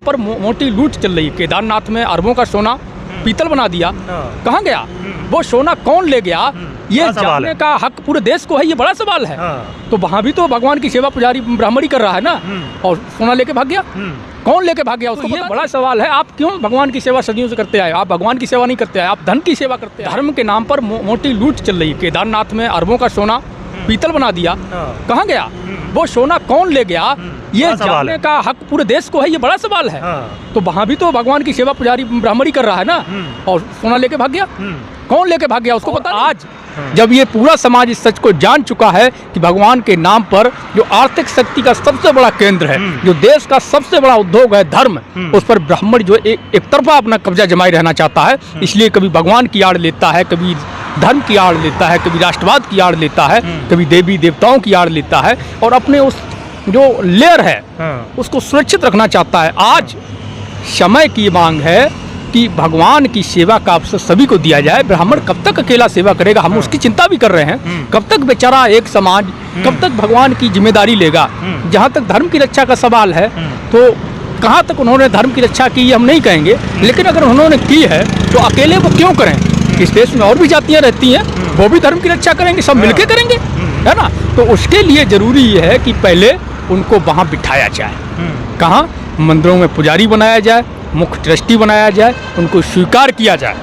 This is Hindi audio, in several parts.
पर मोटी लूट चल रही है। केदारनाथ में अरबों का सोना पीतल बना दिया, कहाँ गया वो सोना, कौन ले गया, ये जानने का हक पूरे देश को है। ये बड़ा सवाल है। तो वहाँ भी तो भगवान की सेवा पुजारी ब्राह्मणी कर रहा है ना, और सोना लेके भाग गया, कौन लेके भाग गया उसको? ये बड़ा सवाल है। आप क्यों भगवान की सेवा सदियों से करते आए? आप भगवान की सेवा नहीं करते आए, आप धन की सेवा करते हैं। धर्म के नाम पर मोटी लूट चल रही है। केदारनाथ में अरबों का सोना पीतल बना दिया, कहाँ गया वो सोना, कौन ले गया, ये जानने का हक पूरे देश को है। ये बड़ा सवाल है। तो वहाँ भी तो भगवान की सेवा पुजारी ब्राह्मणी कर रहा है ना, और सोना लेके भाग गया, कौन लेके भाग गया उसको पता? आज जब ये पूरा समाज इस सच को जान चुका है कि भगवान के नाम पर जो आर्थिक शक्ति का सबसे बड़ा केंद्र है, जो देश का सबसे बड़ा उद्योग है धर्म, उस पर ब्राह्मण जो एक तरफा अपना कब्जा जमाए रहना चाहता है, इसलिए कभी भगवान की आड़ लेता है, कभी धर्म की आड़ लेता है, कभी राष्ट्रवाद की आड़ लेता है, कभी देवी देवताओं की आड़ लेता है, और अपने उस जो लेयर है उसको सुरक्षित रखना चाहता है। आज समय की मांग है कि भगवान की सेवा का अवसर सभी को दिया जाए। ब्राह्मण कब तक अकेला सेवा करेगा, हम उसकी चिंता भी कर रहे हैं। कब तक बेचारा एक समाज, कब तक भगवान की जिम्मेदारी लेगा? जहाँ तक धर्म की रक्षा का सवाल है, तो कहाँ तक उन्होंने धर्म की रक्षा की हम नहीं कहेंगे, लेकिन अगर उन्होंने की है तो अकेले वो क्यों करें? इस देश में और भी जातियाँ रहती हैं, वो भी धर्म की रक्षा करेंगे, सब मिलके करेंगे, है ना। तो उसके लिए जरूरी ये है कि पहले उनको वहाँ बिठाया जाए। कहाँ? मंदिरों में पुजारी बनाया जाए, मुख्य ट्रस्टी बनाया जाए, उनको स्वीकार किया जाए,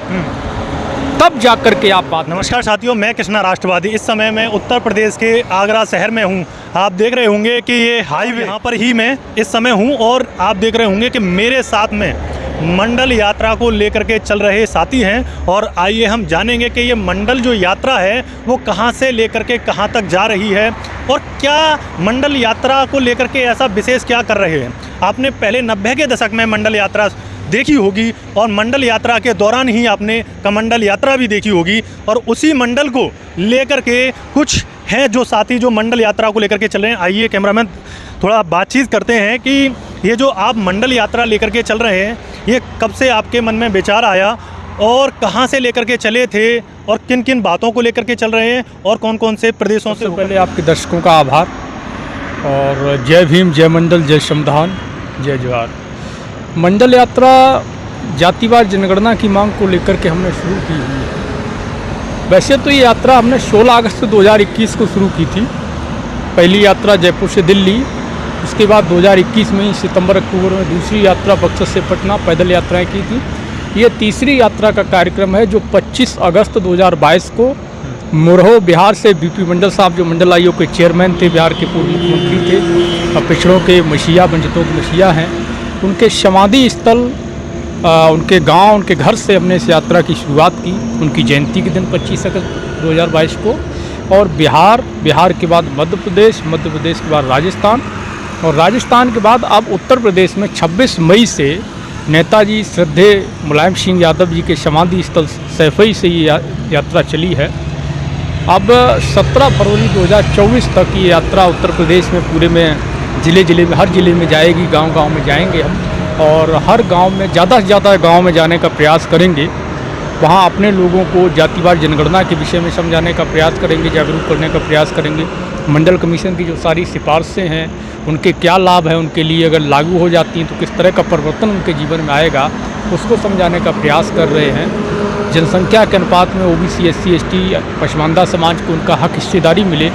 तब जाकर के आप बात। नमस्कार साथियों, मैं कृष्णा राष्ट्रवादी। इस समय मैं उत्तर प्रदेश के आगरा शहर में हूँ। आप देख रहे होंगे कि ये हाईवे, यहाँ पर ही मैं इस समय हूँ, और आप देख रहे होंगे कि मेरे साथ में मंडल यात्रा को लेकर के चल रहे साथी हैं। और आइए हम जानेंगे कि ये मंडल जो यात्रा है वो कहाँ से लेकर के कहाँ तक जा रही है, और क्या मंडल यात्रा को लेकर के ऐसा विशेष क्या कर रहे हैं। आपने पहले 90 के दशक में मंडल यात्रा देखी होगी, और मंडल यात्रा के दौरान ही आपने कमंडल यात्रा भी देखी होगी, और उसी मंडल को लेकर के कुछ हैं जो साथी जो मंडल यात्रा को लेकर के चल रहे हैं। आइए कैमरामैन थोड़ा बातचीत करते हैं कि ये जो आप मंडल यात्रा लेकर के चल रहे हैं, ये कब से आपके मन में विचार आया, और कहाँ से लेकर के चले थे, और किन किन बातों को लेकर के चल रहे हैं, और कौन कौन से प्रदेशों से? पहले आपके दर्शकों का आभार, और जय भीम, जय मंडल, जय संविधान, जय जोहार। मंडल यात्रा जातिवार जनगणना की मांग को लेकर के हमने शुरू की हुई है। वैसे तो ये यात्रा हमने 16 अगस्त 2021 को शुरू की थी। पहली यात्रा जयपुर से दिल्ली, उसके बाद 2021 में ही सितंबर अक्टूबर में दूसरी यात्रा बक्सर से पटना पैदल यात्राएं की थी। ये तीसरी यात्रा का कार्यक्रम है जो 25 अगस्त 2022 को मुरहो बिहार से बीपी मंडल साहब, जो मंडल आयोग के चेयरमैन थे, बिहार के पूर्व मुख्यमंत्री थे, और पिछड़ों के मसीहा, वंचितों के मसीहा हैं, उनके समाधि स्थल, उनके गांव, उनके घर से हमने इस यात्रा की शुरुआत की, उनकी जयंती के दिन 25 अगस्त 2022 को। और बिहार के बाद मध्य प्रदेश के बाद राजस्थान, और राजस्थान के बाद अब उत्तर प्रदेश में 26 मई से नेताजी श्रद्धेय मुलायम सिंह यादव जी के समाधि स्थल सैफई से ये यात्रा चली है। अब 17 फरवरी 2024 तक ये यात्रा उत्तर प्रदेश में पूरे में ज़िले में, हर ज़िले में जाएगी, गांव में जाएंगे हम, और हर गांव में ज़्यादा से ज़्यादा गांव में जाने का प्रयास करेंगे। वहाँ अपने लोगों को जातिवार जनगणना के विषय में समझाने का प्रयास करेंगे, जागरूक करने का प्रयास करेंगे। मंडल कमीशन की जो सारी सिफारिशें हैं, उनके क्या लाभ हैं उनके लिए, अगर लागू हो जाती हैं तो किस तरह का परिवर्तन उनके जीवन में आएगा, उसको समझाने का प्रयास कर रहे हैं। जनसंख्या के अनुपात में ओबीसी, एससी, एसटी, पसमानदा समाज को उनका हक हिस्सेदारी मिले,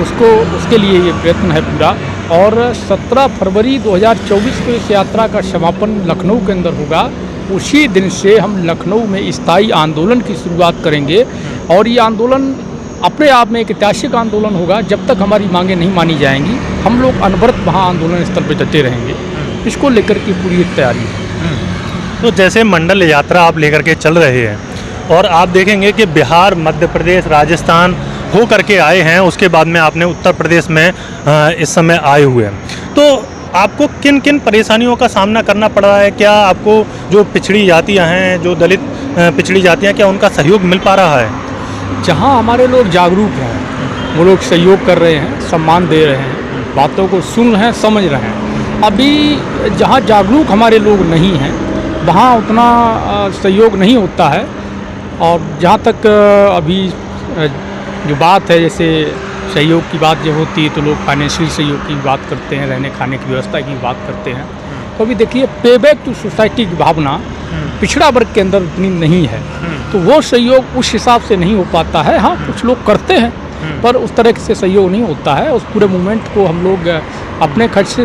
उसके लिए ये प्रयत्न है पूरा। और 17 फरवरी 2024 को इस यात्रा का समापन लखनऊ के अंदर होगा। उसी दिन से हम लखनऊ में स्थायी आंदोलन की शुरुआत करेंगे, और ये आंदोलन अपने आप में एक ऐतिहासिक आंदोलन होगा। जब तक हमारी मांगें नहीं मानी जाएंगी, हम लोग अनवरत वहाँ आंदोलन स्थल पर डटे रहेंगे। इसको लेकर के पूरी एक तैयारी है। तो जैसे मंडल यात्रा आप लेकर के चल रहे हैं, और आप देखेंगे कि बिहार, मध्य प्रदेश, राजस्थान हो करके आए हैं, उसके बाद में आपने उत्तर प्रदेश में इस समय आए हुए हैं, तो आपको किन किन परेशानियों का सामना करना पड़ रहा है? क्या आपको जो पिछड़ी जातियां हैं, जो दलित पिछड़ी जातियां, क्या उनका सहयोग मिल पा रहा है? जहाँ हमारे लोग जागरूक हैं, वो लोग सहयोग कर रहे हैं, सम्मान दे रहे हैं, बातों को सुन रहे हैं, समझ रहे हैं। अभी जहाँ जागरूक हमारे लोग नहीं हैं, वहाँ उतना सहयोग नहीं होता है। और जहाँ तक अभी जो बात है, जैसे सहयोग की बात जब होती है तो लोग फाइनेंशियल सहयोग की बात करते हैं, रहने खाने की व्यवस्था की बात करते हैं। तो अभी देखिए पे बैक टू सोसाइटी की भावना पिछड़ा वर्ग के अंदर उतनी नहीं है, तो वो सहयोग उस हिसाब से नहीं हो पाता है। हाँ, कुछ लोग करते हैं पर उस तरह से सहयोग नहीं होता है। उस पूरे मूवमेंट को हम लोग अपने खर्च से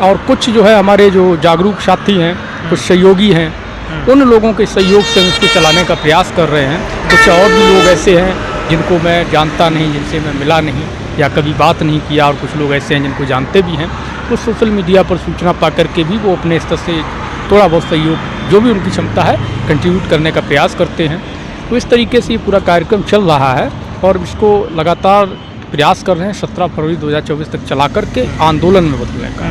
और कुछ जो है हमारे जो जागरूक साथी हैं, कुछ सहयोगी हैं, उन लोगों के सहयोग से उसको चलाने का प्रयास कर रहे हैं। कुछ और भी लोग ऐसे हैं जिनको मैं जानता नहीं, जिनसे मैं मिला नहीं या कभी बात नहीं किया, और कुछ लोग ऐसे हैं जिनको जानते भी हैं, तो सोशल मीडिया पर सूचना पा करके भी वो अपने स्तर से थोड़ा बहुत सहयोग जो भी उनकी क्षमता है कंट्रीब्यूट करने का प्रयास करते हैं। तो इस तरीके से ये पूरा कार्यक्रम चल रहा है और इसको लगातार प्रयास कर रहे हैं 17 फरवरी 2024 तक चला करके आंदोलन में बदलने का।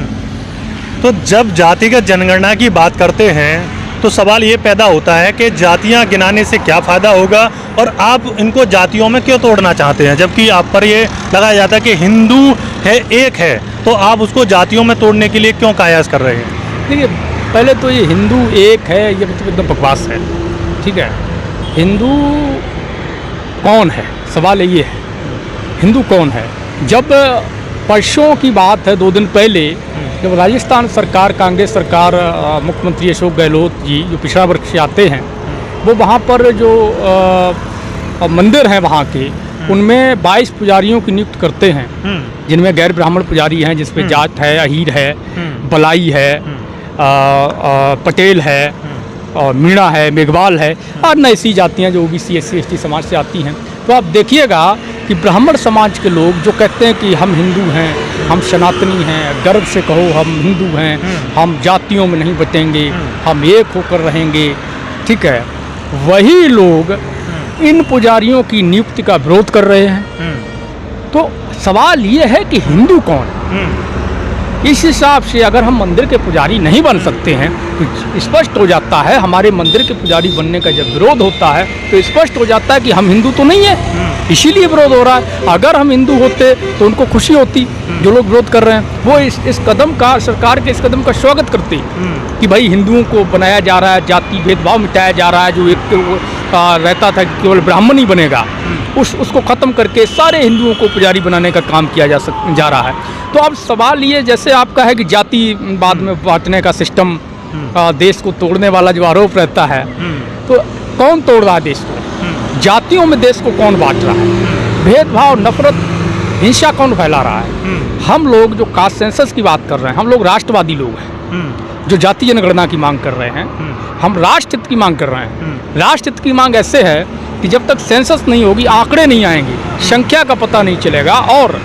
तो जब जातिगत जनगणना की बात करते हैं तो सवाल ये पैदा होता है कि जातियां गिनाने से क्या फ़ायदा होगा और आप इनको जातियों में क्यों तोड़ना चाहते हैं, जबकि आप पर ये लगाया जाता है कि हिंदू है, एक है, तो आप उसको जातियों में तोड़ने के लिए क्यों कायास कर रहे हैं? देखिए, पहले तो ये हिंदू एक है ये मतलब एकदम बकवास है। ठीक है, हिंदू कौन है, सवाल ये है हिंदू कौन है। जब परसों की बात है, 2 दिन पहले जब राजस्थान सरकार, कांग्रेस सरकार, मुख्यमंत्री अशोक गहलोत जी जो पिछड़ा वर्ग से आते हैं, वो वहाँ पर जो मंदिर हैं वहाँ के, उनमें 22 पुजारियों की नियुक्त करते हैं, जिनमें गैर ब्राह्मण पुजारी हैं, जिसमें जाट है, अहीर है, बलाई है, पटेल है, और मीणा है, मेघवाल है, और ऐसी जातियाँ जो ओबीसी SC ST समाज से आती हैं। तो आप देखिएगा कि ब्राह्मण समाज के लोग जो कहते हैं कि हम हिंदू हैं, हम सनातनी हैं, गर्व से कहो हम हिंदू हैं, हम जातियों में नहीं बटेंगे, हम एक होकर रहेंगे, ठीक है, वही लोग इन पुजारियों की नियुक्ति का विरोध कर रहे हैं। तो सवाल ये है कि हिंदू कौन? इस हिसाब से अगर हम मंदिर के पुजारी नहीं बन सकते हैं तो स्पष्ट हो जाता है, हमारे मंदिर के पुजारी बनने का जब विरोध होता है तो स्पष्ट हो जाता है कि हम हिंदू तो नहीं है, इसीलिए विरोध हो रहा है। अगर हम हिंदू होते तो उनको खुशी होती, जो लोग विरोध कर रहे हैं वो इस कदम का, सरकार के इस कदम का स्वागत करते कि भाई हिंदुओं को बनाया जा रहा है, जाति भेदभाव मिटाया जा रहा है, जो एक रहता था कि केवल ब्राह्मण ही बनेगा, उसको ख़त्म करके सारे हिंदुओं को पुजारी बनाने का काम किया जा रहा है। तो अब सवाल ये, जैसे आपका है कि जातिवाद में बांटने का सिस्टम देश को तोड़ने वाला जो आरोप रहता है, तो कौन तोड़ रहा है देश को? जातियों में देश को कौन बांट रहा है? भेदभाव, नफरत, हिंसा कौन फैला रहा है? हम लोग जो कास्ट सेंसस की बात कर रहे हैं, हम लोग राष्ट्रवादी लोग हैं जो जाति जनगणना की मांग कर रहे हैं, हम राष्ट्र हित की मांग कर रहे हैं। राष्ट्र हित की मांग ऐसे है कि जब तक सेंसस नहीं होगी, आंकड़े नहीं आएंगे, संख्या का पता नहीं चलेगा, और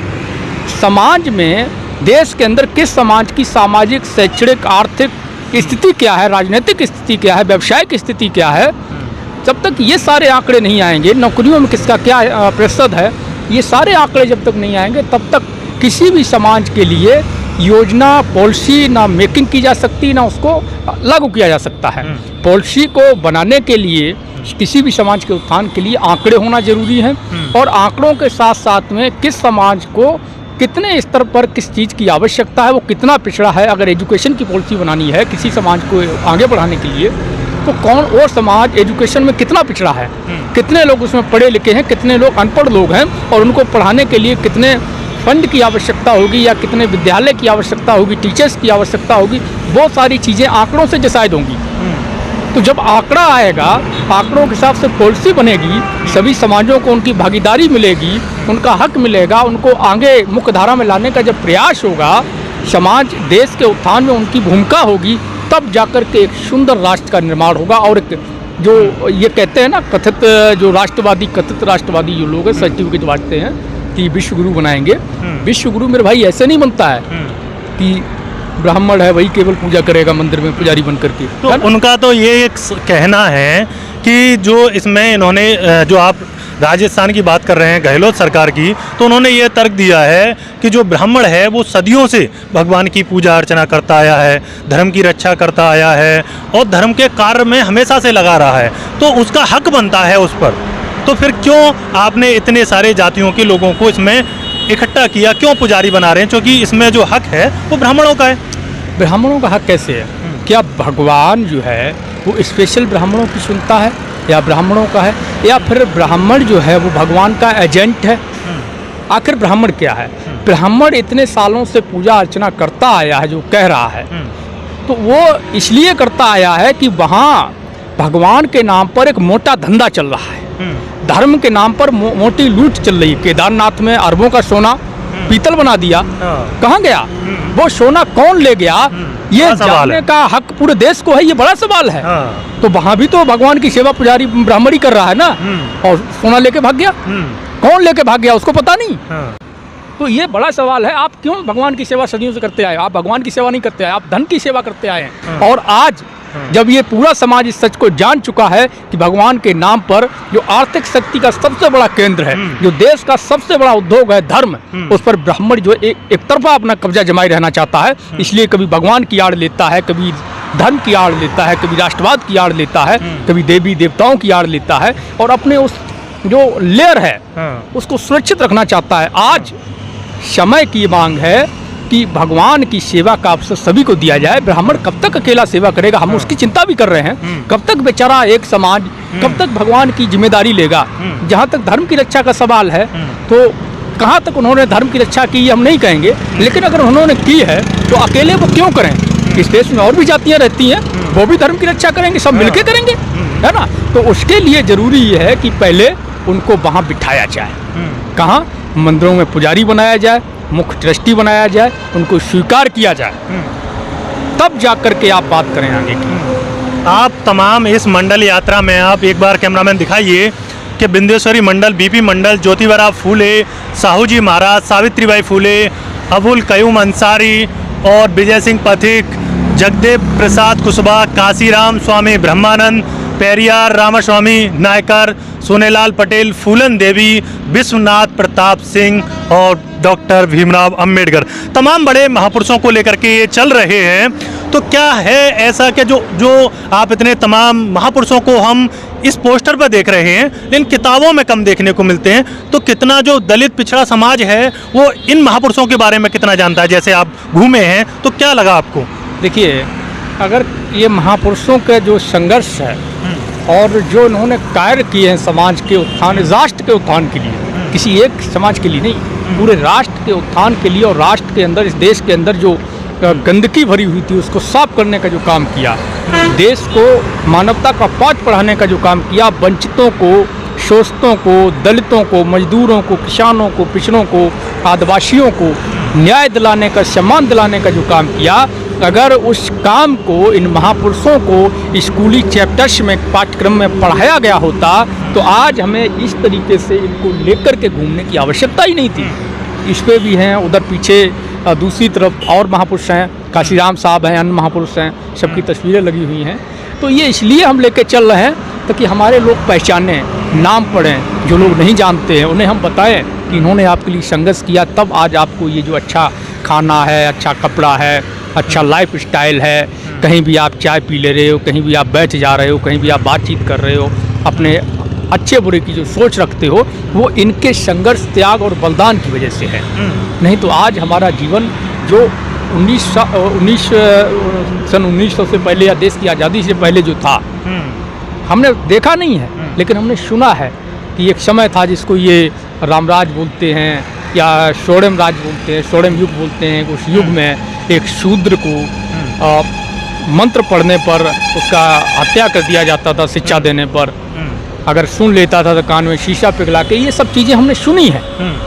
समाज में, देश के अंदर किस समाज की सामाजिक, शैक्षणिक, आर्थिक स्थिति क्या है, राजनीतिक स्थिति क्या है, व्यावसायिक स्थिति क्या है, जब तक ये सारे आंकड़े नहीं आएंगे, नौकरियों में किसका क्या प्रतिशत है, ये सारे आंकड़े जब तक नहीं आएंगे तब तक किसी भी समाज के लिए योजना, पॉलिसी ना मेकिंग की जा सकती, ना उसको लागू किया जा सकता है। पॉलिसी को बनाने के लिए, किसी भी समाज के उत्थान के लिए आंकड़े होना जरूरी है, और आंकड़ों के साथ साथ में किस समाज को कितने स्तर पर किस चीज़ की आवश्यकता है, वो कितना पिछड़ा है। अगर एजुकेशन की पॉलिसी बनानी है किसी समाज को आगे बढ़ाने के लिए, तो कौन वो समाज एजुकेशन में कितना पिछड़ा है, कितने लोग उसमें पढ़े लिखे हैं, कितने लोग अनपढ़ लोग हैं, और उनको पढ़ाने के लिए कितने फंड की आवश्यकता होगी, या कितने विद्यालय की आवश्यकता होगी, टीचर्स की आवश्यकता होगी, बहुत सारी चीज़ें आंकड़ों से डिसाइड होंगी। तो जब आंकड़ा आएगा, आंकड़ों के हिसाब से पॉलिसी बनेगी, सभी समाजों को उनकी भागीदारी मिलेगी, उनका हक मिलेगा, उनको आगे मुख्य धारा में लाने का जब प्रयास होगा, समाज, देश के उत्थान में उनकी भूमिका होगी, तब जाकर के एक सुंदर राष्ट्र का निर्माण होगा। और एक जो ये कहते हैं ना, कथित राष्ट्रवादी जो लोग हैं, सर्टिफिकेट बांटते हैं कि विश्व गुरु बनाएंगे, विश्व गुरु मेरे भाई ऐसे नहीं बनता है कि ब्राह्मण है वही केवल पूजा करेगा मंदिर में पुजारी बन करके। तो उनका तो ये एक कहना है कि जो इसमें इन्होंने, जो आप राजस्थान की बात कर रहे हैं गहलोत सरकार की, तो उन्होंने ये तर्क दिया है कि जो ब्राह्मण है वो सदियों से भगवान की पूजा अर्चना करता आया है, धर्म की रक्षा करता आया है, और धर्म के कार्य में हमेशा से लगा रहा है, तो उसका हक बनता है उस पर। तो फिर क्यों आपने इतने सारे जातियों के लोगों को इसमें इकट्ठा किया, क्यों पुजारी बना रहे हैं? क्योंकि इसमें जो हक है वो ब्राह्मणों का है। ब्राह्मणों का हक कैसे है? क्या भगवान जो है वो स्पेशल ब्राह्मणों की सुनता है, या ब्राह्मणों का है, या फिर ब्राह्मण जो है वो भगवान का एजेंट है? आखिर ब्राह्मण क्या है? ब्राह्मण इतने सालों से पूजा अर्चना करता आया है, जो कह रहा है तो वो इसलिए करता आया है कि वहाँ भगवान के नाम पर एक मोटा धंधा चल रहा है, धर्म के नाम पर मोटी लूट चल रही है। केदारनाथ में अरबों का सोना पीतल बना दिया, कहाँ गया वो सोना, कौन ले गया, ये जानने का हक पूरे देश को है, ये बड़ा सवाल है। तो वहाँ भी तो भगवान की सेवा पुजारी ब्राह्मणी कर रहा है ना, और सोना लेके भाग गया, कौन लेके भाग गया उसको पता नहीं। तो ये बड़ा सवाल है, आप क्यों भगवान की सेवा सदियों से करते आए? आप भगवान की सेवा नहीं करते आए, आप धन की सेवा करते आए हैं। और आज जब ये पूरा समाज इस सच को जान चुका है कि भगवान के नाम पर जो आर्थिक शक्ति का सबसे बड़ा केंद्र है, जो देश का सबसे बड़ा उद्योग है धर्म, उस पर ब्राह्मण जो एक तरफा अपना कब्जा जमाए रहना चाहता है, इसलिए कभी भगवान की आड़ लेता है, कभी धर्म की आड़ लेता है, कभी राष्ट्रवाद की आड़ लेता है, कभी देवी देवताओं की आड़ लेता है, और अपने उस जो लेयर है उसको सुरक्षित रखना चाहता है। आज समय की मांग है कि भगवान की सेवा का अवसर सभी को दिया जाए। ब्राह्मण कब तक अकेला सेवा करेगा, हम उसकी चिंता भी कर रहे हैं। कब तक बेचारा एक समाज, कब तक भगवान की जिम्मेदारी लेगा? जहाँ तक धर्म की रक्षा का सवाल है, तो कहाँ तक उन्होंने धर्म की रक्षा की हम नहीं कहेंगे, लेकिन अगर उन्होंने की है तो अकेले वो क्यों करें? इस देश में और भी जातियाँ रहती हैं, वो भी धर्म की रक्षा करेंगे, सब मिलके करेंगे, है ना। तो उसके लिए जरूरी ये है कि पहले उनको वहाँ बिठाया जाए। कहाँ? मंदिरों में पुजारी बनाया जाए, मुख्य ट्रस्टी बनाया जाए, उनको स्वीकार किया जाए, तब जाकर के आप बात करें आगे की। आप तमाम इस मंडल यात्रा में, आप एक बार कैमरामैन दिखाइए कि बिंदेश्वरी मंडल, बीपी मंडल, ज्योतिबा फूले, साहू जी महाराज, सावित्रीबाई फूले, अबुल कयूम अंसारी और विजय सिंह पथिक, जगदेव प्रसाद कुशवाहा, काशीराम स्वामी ब्रह्मानंद, पेरियार रामास्वामी नायकर, सोनेलाल पटेल, फूलन देवी, विश्वनाथ प्रताप सिंह और डॉक्टर भीमराव अंबेडकर, तमाम बड़े महापुरुषों को लेकर के ये चल रहे हैं। तो क्या है ऐसा कि जो आप इतने तमाम महापुरुषों को हम इस पोस्टर पर देख रहे हैं, लेकिन किताबों में कम देखने को मिलते हैं, तो कितना जो दलित पिछड़ा समाज है वो इन महापुरुषों के बारे में कितना जानता है? जैसे आप घूमे हैं तो क्या लगा आपको? देखिए, अगर ये महापुरुषों का जो संघर्ष है और जो इन्होंने कार्य किए हैं समाज के उत्थान, राष्ट्र के उत्थान के लिए, किसी एक समाज के लिए नहीं, पूरे राष्ट्र के उत्थान के लिए, और राष्ट्र के अंदर, इस देश के अंदर जो गंदगी भरी हुई थी उसको साफ करने का जो काम किया, देश को मानवता का पाठ पढ़ाने का जो काम किया, वंचितों को, शोषितों को, दलितों को, मजदूरों को, किसानों को, पिछड़ों को, आदिवासियों को न्याय दिलाने का, सम्मान दिलाने का जो काम किया, अगर उस काम को, इन महापुरुषों को स्कूली चैप्टर्स में, पाठ्यक्रम में पढ़ाया गया होता तो आज हमें इस तरीके से इनको लेकर के घूमने की आवश्यकता ही नहीं थी। इस पे भी हैं, उधर पीछे दूसरी तरफ और महापुरुष हैं, काशीराम साहब हैं, अन्य महापुरुष हैं, सबकी तस्वीरें लगी हुई हैं। तो ये इसलिए हम लेके चल रहे हैं ताकि हमारे लोग पहचानें, नाम पढ़ें, जो लोग नहीं जानते हैं उन्हें हम बताएं कि इन्होंने आपके लिए संघर्ष किया, तब आज आपको ये जो अच्छा खाना है, अच्छा कपड़ा है, अच्छा लाइफ स्टाइल है, कहीं भी आप चाय पी ले रहे हो, कहीं भी आप बैठ जा रहे हो, कहीं भी आप बातचीत कर रहे हो, अपने अच्छे बुरे की जो सोच रखते हो, वो इनके संघर्ष, त्याग और बलिदान की वजह से है। नहीं तो आज हमारा जीवन जो 1900 से पहले या देश की आज़ादी से पहले जो था, हमने देखा नहीं है, लेकिन हमने सुना है कि एक समय था जिसको ये रामराज बोलते हैं या स्वर्णिम राज बोलते हैं, स्वर्णिम युग बोलते हैं। उस युग में एक शूद्र को मंत्र पढ़ने पर उसका हत्या कर दिया जाता था, शिक्षा देने पर। अगर सुन लेता था तो कान में शीशा पिघला के, ये सब चीज़ें हमने सुनी है,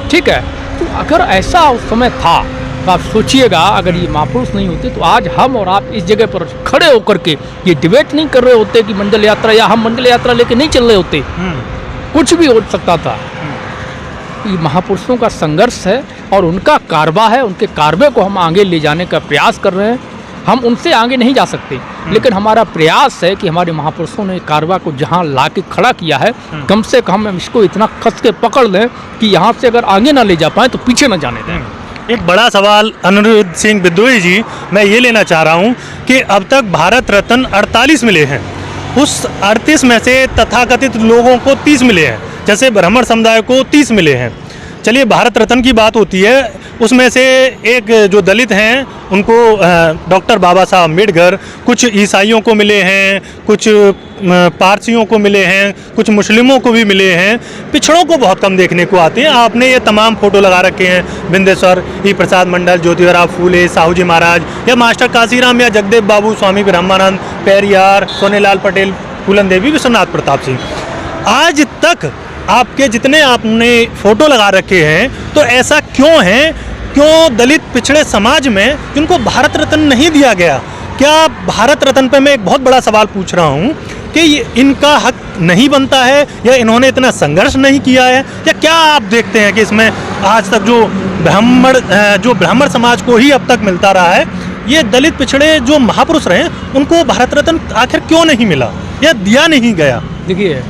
ठीक है। तो अगर ऐसा उस समय था तो आप सोचिएगा, अगर ये महापुरुष नहीं होते तो आज हम और आप इस जगह पर खड़े होकर के ये डिबेट नहीं कर रहे होते कि मंडल यात्रा, या हम मंडल यात्रा लेके नहीं चल रहे होते, कुछ भी हो सकता था। ये महापुरुषों का संघर्ष है और उनका कारवा है, उनके कारवे को हम आगे ले जाने का प्रयास कर रहे हैं। हम उनसे आगे नहीं जा सकते, लेकिन हमारा प्रयास है कि हमारे महापुरुषों ने कारवा को जहाँ ला के खड़ा किया है, कम से कम हम इसको इतना कस के पकड़ लें कि यहाँ से अगर आगे ना ले जा पाए तो पीछे ना जाने दें। एक बड़ा सवाल अनिरुद्ध सिंह विद्रोही जी, मैं ये लेना चाह रहा हूँ कि अब तक भारत रत्न 48 मिले हैं, उस 38 में से तथाकथित लोगों को 30 मिले हैं, जैसे ब्राह्मण समुदाय को 30 मिले हैं, चलिए, भारत रत्न की बात होती है, उसमें से एक जो दलित हैं उनको डॉक्टर बाबा साहब अम्बेडकर, कुछ ईसाइयों को मिले हैं, कुछ पारसियों को मिले हैं, कुछ मुस्लिमों को भी मिले हैं, पिछड़ों को बहुत कम देखने को आते हैं। आपने ये तमाम फोटो लगा रखे हैं, बिंदेश्वर ई प्रसाद मंडल, ज्योतिराव फूले, साहू जी महाराज, या मास्टर काशीराम, या जगदेव बाबू, स्वामी ब्रह्मानंद, पेरियार, सोनेलाल पटेल, फूलन देवी, विश्वनाथ प्रताप सिंह। आज तक आपके जितने आपने फोटो लगा रखे हैं, तो ऐसा क्यों है, क्यों दलित पिछड़े समाज में जिनको भारत रत्न नहीं दिया गया? क्या भारत रत्न पे मैं एक बहुत बड़ा सवाल पूछ रहा हूँ कि इनका हक नहीं बनता है, या इन्होंने इतना संघर्ष नहीं किया है, या क्या आप देखते हैं कि इसमें आज तक जो ब्राह्मण समाज को ही अब तक मिलता रहा है, ये दलित पिछड़े जो महापुरुष रहे उनको भारत रत्न आखिर क्यों नहीं मिला या दिया नहीं गया? देखिए,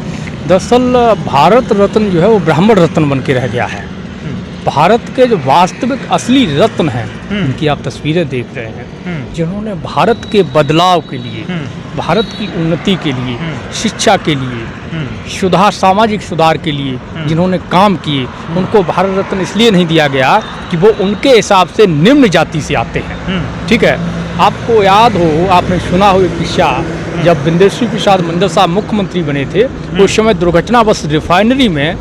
दरअसल भारत रत्न जो है वो ब्राह्मण रत्न बन के रह गया है। भारत के जो वास्तविक असली रत्न हैं, उनकी आप तस्वीरें देख रहे हैं, जिन्होंने भारत के बदलाव के लिए, भारत की उन्नति के लिए, शिक्षा के लिए, सामाजिक सुधार के लिए जिन्होंने काम किए, उनको भारत रत्न इसलिए नहीं दिया गया कि वो उनके हिसाब से निम्न जाति से आते हैं। ठीक है, आपको याद हो, आपने सुना हो एक किस्सा, जब बिंदेश्वर प्रसाद मंडल साहब मुख्यमंत्री बने थे, उस समय दुर्घटनावश रिफाइनरी में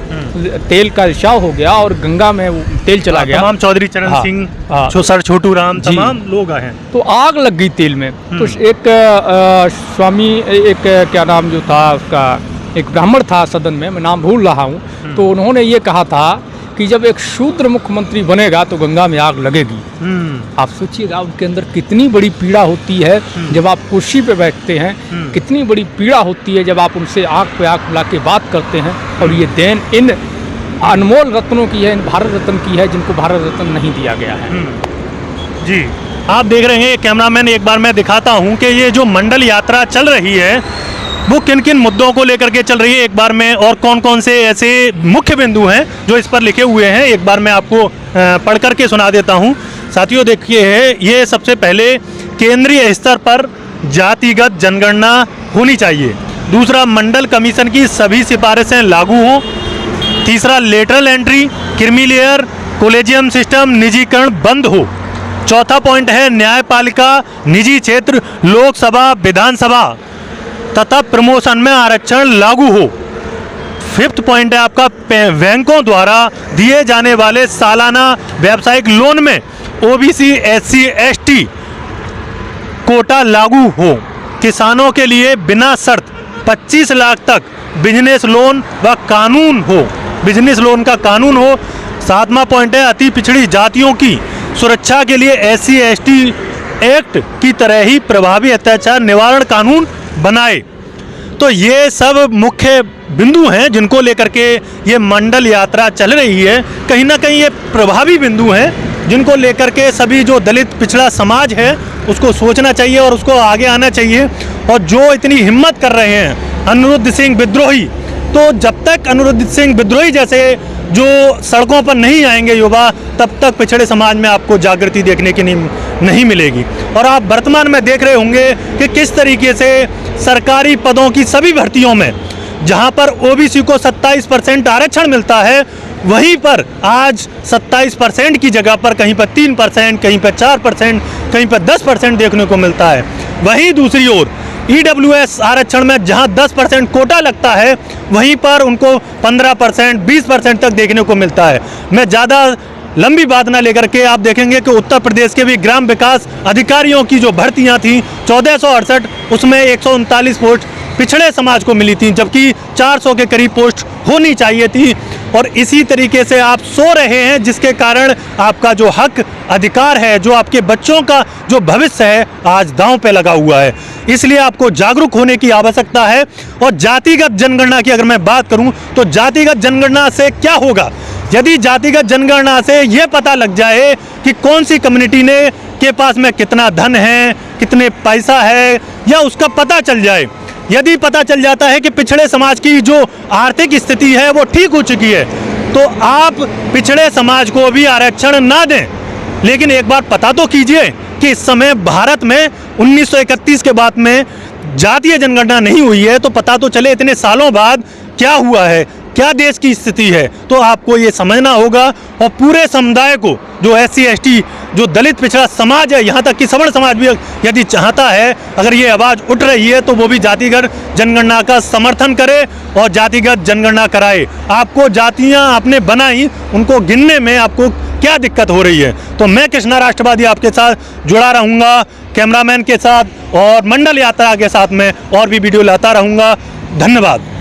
तेल का रिसाव हो गया और गंगा में वो तेल चला गया। तमाम चौधरी चरण सिंह, सर छोटू राम, तमाम लोग आए हैं, तो आग लग गई तेल में। तो एक स्वामी, एक क्या नाम जो था उसका, एक ब्राह्मण था सदन में, मैं नाम भूल रहा हूँ, तो उन्होंने ये कहा था कि जब एक शूद्र मुख्यमंत्री बनेगा तो गंगा में आग लगेगी। आप सोचिएगा उनके अंदर कितनी बड़ी पीड़ा होती है जब आप कुर्सी पे बैठते हैं, कितनी बड़ी पीड़ा होती है जब आप उनसे आंख पे आंख मिला के बात करते हैं। और ये देन इन अनमोल रत्नों की है, इन भारत रत्न की है, जिनको भारत रत्न नहीं दिया गया है। जी, आप देख रहे हैं कैमरामैन, एक बार मैं दिखाता हूँ कि ये जो मंडल यात्रा चल रही है वो किन किन मुद्दों को लेकर के चल रही है, एक बार मैं, और कौन कौन से ऐसे मुख्य बिंदु हैं जो इस पर लिखे हुए हैं, एक बार मैं आपको पढ़ करके सुना देता हूं। साथियों देखिए, ये सबसे पहले केंद्रीय स्तर पर जातिगत जनगणना होनी चाहिए। दूसरा, मंडल कमीशन की सभी सिफारिशें लागू हों। तीसरा, lateral entry, creamy layer, collegium system निजीकरण बंद हो। चौथा पॉइंट है न्यायपालिका, निजी क्षेत्र, लोकसभा, विधानसभा तथा प्रमोशन में आरक्षण लागू हो। फिफ्थ पॉइंट है आपका बैंकों द्वारा दिए जाने वाले सालाना व्यावसायिक लोन में ओबीसी, एससी, एसटी कोटा लागू हो। किसानों के लिए बिना शर्त 25 लाख तक बिजनेस लोन व कानून हो, बिजनेस लोन का कानून हो। सातवां पॉइंट है अति पिछड़ी जातियों की सुरक्षा के लिए एससी, एसटी एक्ट की तरह ही प्रभावी अत्याचार निवारण कानून बनाए। तो ये सब मुख्य बिंदु हैं जिनको लेकर के ये मंडल यात्रा चल रही है। कहीं ना कहीं ये प्रभावी बिंदु हैं जिनको लेकर के सभी जो दलित पिछड़ा समाज है उसको सोचना चाहिए और उसको आगे आना चाहिए। और जो इतनी हिम्मत कर रहे हैं अनिरुद्ध सिंह विद्रोही, तो जब तक अनिरुद्ध सिंह विद्रोही जैसे जो सड़कों पर नहीं आएंगे युवा, तब तक पिछड़े समाज में आपको जागृति देखने की नहीं मिलेगी। और आप वर्तमान में देख रहे होंगे कि किस तरीके से सरकारी पदों की सभी भर्तियों में जहां पर ओबीसी को 27% आरक्षण मिलता है, वहीं पर आज 27% की जगह पर कहीं पर 3%, कहीं पर 4%, कहीं पर 10% देखने को मिलता है। वहीं दूसरी ओर ईडब्ल्यूएस आरक्षण में जहां 10% कोटा लगता है, वहीं पर उनको 15%, 20% तक देखने को मिलता है। मैं ज़्यादा लंबी बात ना लेकर के आप देखेंगे कि उत्तर प्रदेश के भी ग्राम विकास अधिकारियों की जो भर्तियां थी 1468, उसमें 139 पोस्ट पिछड़े समाज को मिली थी, जबकि 400 के करीब पोस्ट होनी चाहिए थी। और इसी तरीके से आप सो रहे हैं, जिसके कारण आपका जो हक अधिकार है, जो आपके बच्चों का जो भविष्य है, आज दांव पे लगा हुआ है। इसलिए आपको जागरूक होने की आवश्यकता है। और जातिगत जनगणना की अगर मैं बात करूं तो जातिगत जनगणना से क्या होगा? यदि जातिगत जनगणना से ये पता लग जाए कि कौन सी कम्युनिटी ने के पास में कितना धन है, कितने पैसा है, या उसका पता चल जाए, यदि पता चल जाता है कि पिछड़े समाज की जो आर्थिक स्थिति है वो ठीक हो चुकी है, तो आप पिछड़े समाज को भी आरक्षण ना दें। लेकिन एक बार पता तो कीजिए कि इस समय भारत में 1931 के बाद में जातीय जनगणना नहीं हुई है, तो पता तो चले इतने सालों बाद क्या हुआ है, क्या देश की स्थिति है, तो आपको ये समझना होगा। और पूरे समुदाय को, जो SC ST, जो दलित पिछड़ा समाज है, यहाँ तक कि सवर्ण समाज भी यदि चाहता है, अगर ये आवाज़ उठ रही है, तो वो भी जातिगत जनगणना का समर्थन करे और जातिगत जनगणना कराए। आपको जातियाँ आपने बनाई, उनको गिनने में आपको क्या दिक्कत हो रही है? तो मैं कृष्णा राष्ट्रवादी आपके साथ जुड़ा रहूँगा, कैमरामैन के साथ और मंडल यात्रा के साथ में और भी वीडियो लाता रहूँगा। धन्यवाद।